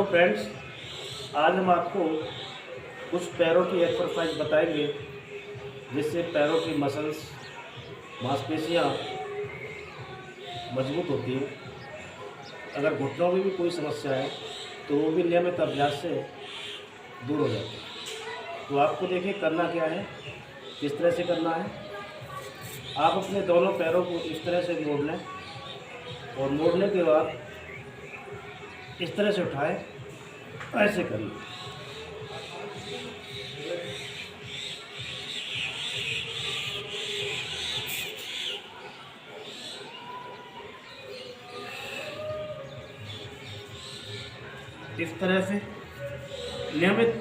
Friends, आज हम आपको कुछ पैरों की एक्सरसाइज बताएंगे जिससे पैरों की मसल्स मांसपेशियाँ मजबूत होती हैं। अगर घुटनों में भी कोई समस्या है तो वो भी नियमित अभ्यास से दूर हो जाती है। तो आपको देखिए करना क्या है, किस तरह से करना है। आप अपने दोनों पैरों को इस तरह से मोड़ लें और मोड़ने के बाद इस तरह से उठाएं, ऐसे करिए। इस तरह से नियमित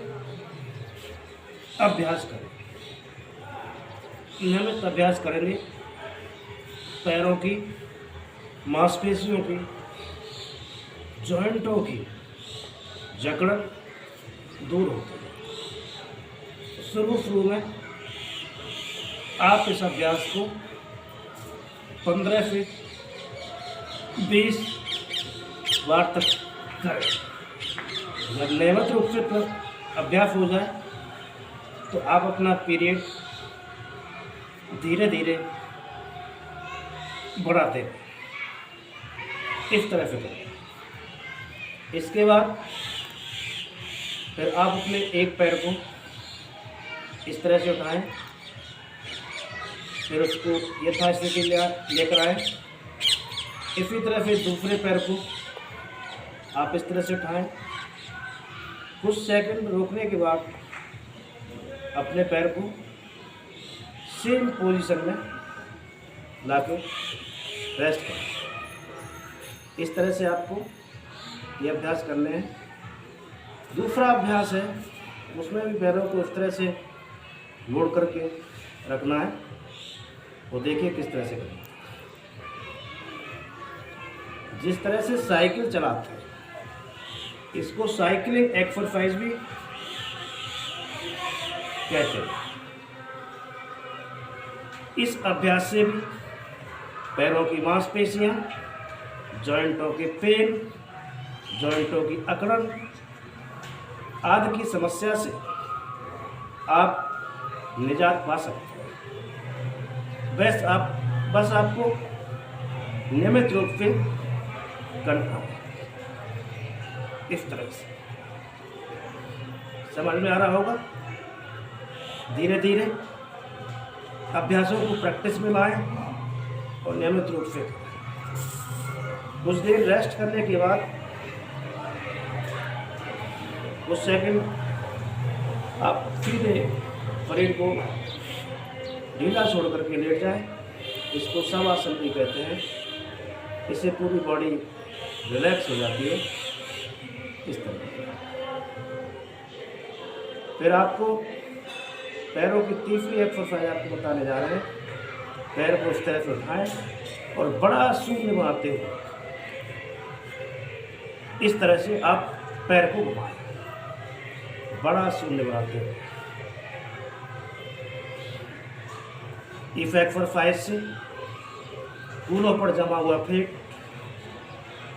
अभ्यास करें। नियमित अभ्यास करेंगे पैरों की मांसपेशियों की, जॉइंटों की जकड़न दूर होती है। शुरू में आप इस अभ्यास को 15 से 20 बार तक करें। जब नियमित रूप से अभ्यास हो जाए तो आप अपना पीरियड धीरे धीरे बढ़ाते हैं। इस तरह से करें। इसके बाद फिर आप अपने एक पैर को इस तरह से उठाएं, फिर उसको यथास्थिति लेकर आएं। इसी तरह से दूसरे पैर को आप इस तरह से उठाएं। कुछ सेकंड रोकने के बाद अपने पैर को सेम पोजीशन में लाके रेस्ट करें। इस तरह से आपको ये अभ्यास करने हैं। दूसरा अभ्यास है, उसमें भी पैरों को इस तरह से मोड़ करके रखना है। वो देखिए किस तरह से करना है। जिस तरह से साइकिल चलाते हैं, इसको साइकिलिंग एक्सरसाइज भी कहते हैं। इस अभ्यास से भी पैरों की मांसपेशियां, जॉइंटों के पेन, जॉइंटों की अकड़न आदि की समस्या से आप निजात पा सकते हैं। बस आपको नियमित रूप से करना है। इस तरह से समझ में आ रहा होगा। धीरे धीरे अभ्यासों को प्रैक्टिस में लाएं और नियमित रूप से करें। कुछ देर रेस्ट करने के बाद कुछ सेकंड आप सीधे शरीर को ढीला छोड़ करके लेट जाएं। इसको शवासन भी कहते हैं। इससे पूरी बॉडी रिलैक्स हो जाती है। इस तरह फिर आपको पैरों की तीसरी एक्सरसाइज आपको बताने जा रहे हैं। पैर को इस तरह से उठाएं और बड़ा शून्य बनाते हुए इस तरह से आप पैर को घुमाएं, बड़ा शून्य बनाते हुए। इस एक्सरसाइज से कूल्हों पर जमा हुआ फैट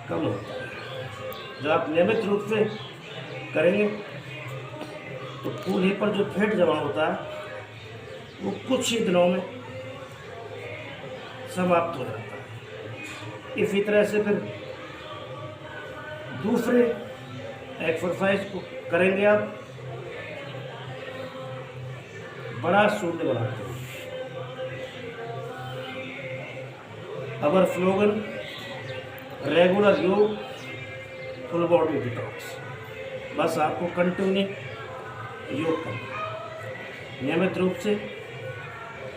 कम होता है। जब आप नियमित रूप से करेंगे तो कूल्हे पर जो फैट जमा होता है वो कुछ ही दिनों में समाप्त हो जाता है। इसी तरह से फिर दूसरे एक्सरसाइज को करेंगे आप बड़ा शून्य बनाते हैं। अवर स्लोगन रेगुलर योग फुल बॉडी डिटॉक्स। बस आपको कंटिन्यू योग करना, नियमित रूप से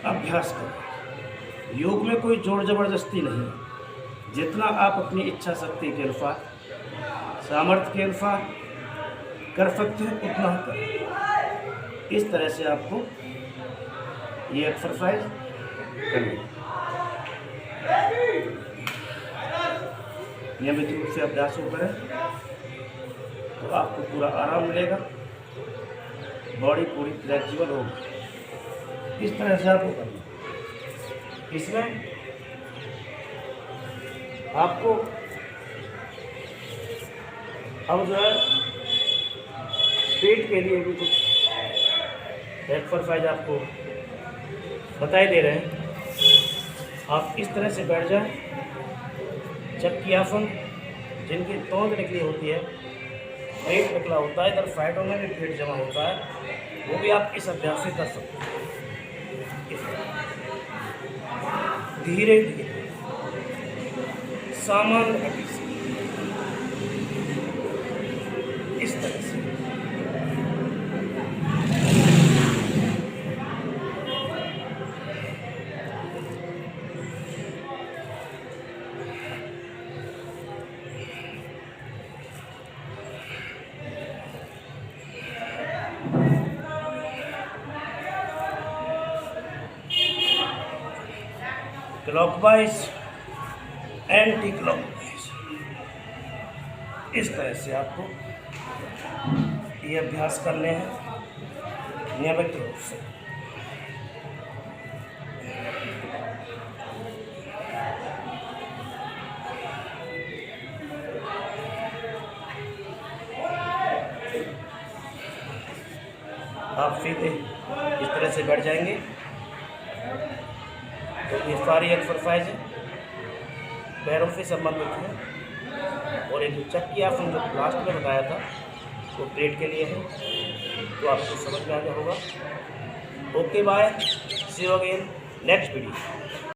अभ्यास करें। योग में कोई जोर जबरदस्ती नहीं है। जितना आप अपनी इच्छा शक्ति के अनुसार, सामर्थ्य के अनुसार कर सकते हैं उतना करें। इस तरह से आपको ये एक्सरसाइज करनी है। नियमित रूप से अभ्यास करें तो आपको पूरा आराम मिलेगा, बॉडी पूरी फ्लेक्सिबल होगी। इस तरह से आपको करना। इसमें आपको अब जो है पेट के लिए भी कुछ एक्सरसाइज आपको बताए दे रहे हैं। आप इस तरह से बैठ जाएं, चक्की आसन, जिनकी तोंद निकली होती है, पेट निकला होता है, इधर साइडों में भी पेट जमा होता है, वो भी आप इस अभ्यास से कर सकते हैं। धीरे धीरे सामान्य गति से इस तरह से क्लॉकवाइज, एंटी क्लॉकवाइज, इस तरह से आपको ये अभ्यास करने हैं नियमित रूप से। आप सीधे इस तरह से बैठ जाएंगे तो ये सारी एक्सरसाइज पैरों से संबंधित है। और एक जो चक्की आसन जो लास्ट में बताया था वो पेट के लिए है, तो आपको समझ में आ गया होगा। Okay bye, see you again next video.